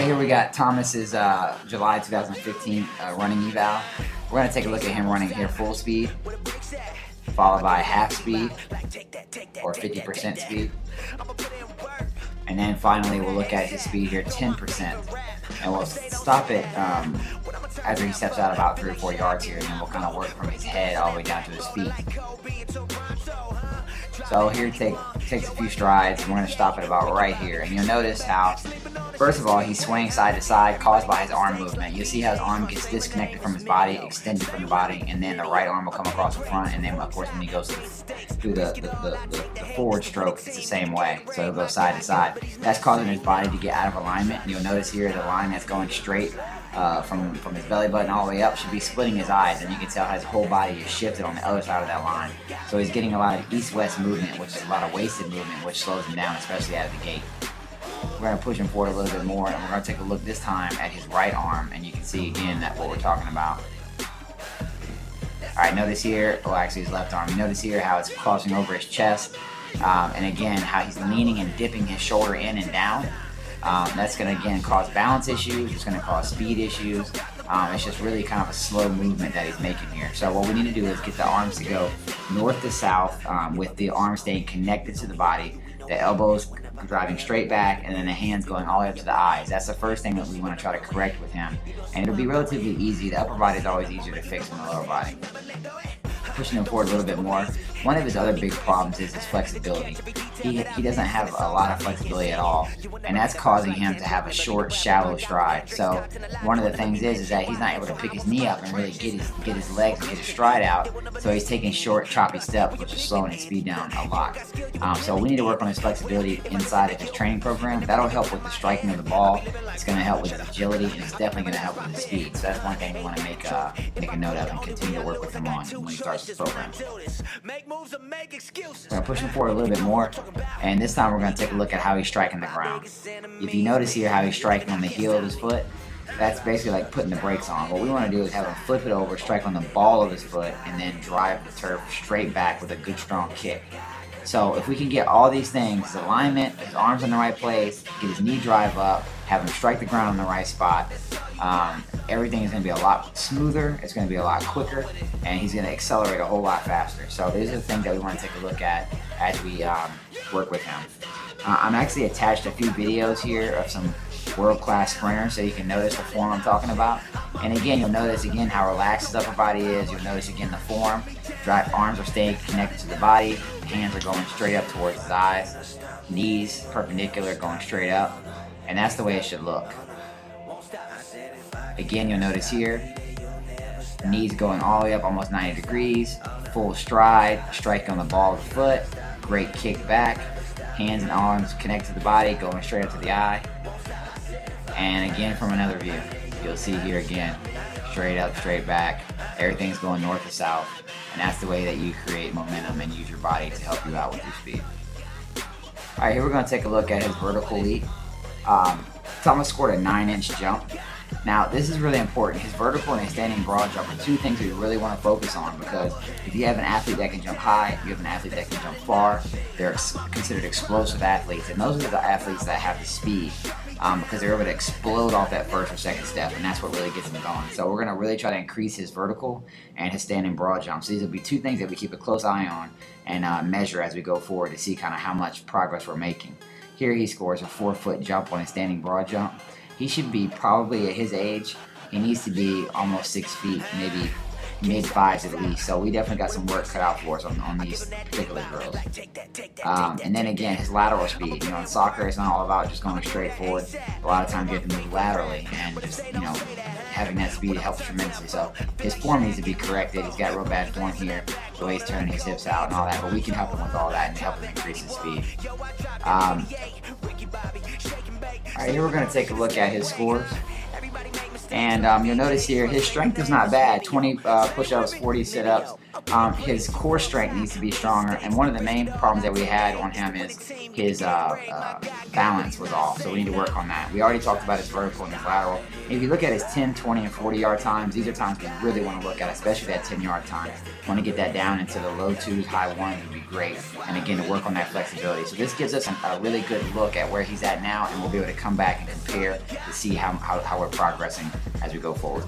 here we got Thomas's July 2015 running eval. We're going to take a look at him running here full speed, followed by half speed or 50% speed. And then finally we'll look at his speed here, 10%. And we'll stop it after he steps out about 3 or 4 yards here, and then we'll kind of work from his head all the way down to his feet. So here takes a few strides, and we're going to stop it about right here. And you'll notice how, first of all, he's swaying side to side caused by his arm movement. You'll see how his arm gets disconnected from his body, extended from the body, and then the right arm will come across the front, and then of course when he goes through the forward stroke, it's the same way. So he'll go side to side. That's causing his body to get out of alignment. And you'll notice here the line that's going straight from his belly button all the way up should be splitting his eyes, and you can tell how his whole body is shifted on the other side of that line. So he's getting a lot of east-west movement, which is a lot of wasted movement, which slows him down, especially out of the gate. We're going to push him forward a little bit more, and we're going to take a look this time at his right arm, and you can see again that what we're talking about. Alright, notice here, well actually his left arm, you notice here how it's crossing over his chest, and again how he's leaning and dipping his shoulder in and down. That's going to again cause balance issues, it's going to cause speed issues. It's just really kind of a slow movement that he's making here. So what we need to do is get the arms to go north to south with the arms staying connected to the body, the elbows driving straight back, and then the hands going all the way up to the eyes. That's the first thing that we want to try to correct with him. And it'll be relatively easy. The upper body is always easier to fix than the lower body. Pushing him forward a little bit more. One of his other big problems is his flexibility. He doesn't have a lot of flexibility at all, and that's causing him to have a short, shallow stride. So one of the things is that he's not able to pick his knee up and really get his legs and get his stride out. So he's taking short, choppy steps, which is slowing his speed down a lot. So we need to work on his flexibility inside of his training program. That'll help with the striking of the ball. It's going to help with his agility, and it's definitely going to help with his speed. So that's one thing we want to make a note of and continue to work with him on when he starts his program. We're going to push him forward a little bit more, and this time we're going to take a look at how he's striking the ground. If you notice here how he's striking on the heel of his foot, that's basically like putting the brakes on. What we want to do is have him flip it over, strike on the ball of his foot, and then drive the turf straight back with a good strong kick. So if we can get all these things, his alignment, his arms in the right place, get his knee drive up, have him strike the ground in the right spot, everything is going to be a lot smoother, it's going to be a lot quicker, and he's going to accelerate a whole lot faster. So these are the things that we want to take a look at as we work with him. I'm actually attached a few videos here of some world-class sprinters so you can notice the form I'm talking about. And again, you'll notice again how relaxed his upper body is. You'll notice again the form. Arms are staying connected to the body. Hands are going straight up towards his eyes. Knees perpendicular, going straight up. And that's the way it should look. Again, you'll notice here, knees going all the way up almost 90 degrees. Full stride, strike on the ball of the foot. Great kick back. Hands and arms connected to the body, going straight up to the eye. And again from another view, you'll see here again, straight up, straight back, everything's going north to south, and that's the way that you create momentum and use your body to help you out with your speed. Alright, here we're going to take a look at his vertical leap. Thomas scored a 9-inch jump. Now this is really important. His vertical and his standing broad jump are two things we really want to focus on, because if you have an athlete that can jump high, you have an athlete that can jump far, they're considered explosive athletes, and those are the athletes that have the speed. Because they're able to explode off that first or second step, and that's what really gets them going. So we're going to really try to increase his vertical and his standing broad jumps. These will be two things that we keep a close eye on and measure as we go forward to see kind of how much progress we're making. Here he scores a 4-foot jump on his standing broad jump. He should be probably at his age, he needs to be almost 6 feet, maybe mid-5s at least. So we definitely got some work cut out for us on these particular girls. And then again, his lateral speed. You know, in soccer, it's not all about just going straight forward. A lot of times you have to move laterally, and just, you know, having that speed helps tremendously. So his form needs to be corrected. He's got real bad form here, the way he's turning his hips out and all that. But we can help him with all that and help him increase his speed. Alright, here we're going to take a look at his scores. And you'll notice here his strength is not bad. 20 push-ups, 40 sit-ups. His core strength needs to be stronger, and one of the main problems that we had on him is his balance was off, so we need to work on that. We already talked about his vertical and his lateral. If you look at his 10, 20, and 40-yard times, these are times we really want to look at, especially that 10-yard time. Want to get that down into the low 2s, high 1s would be great, and again, to work on that flexibility. So this gives us a really good look at where he's at now, and we'll be able to come back and compare to see how we're progressing as we go forward.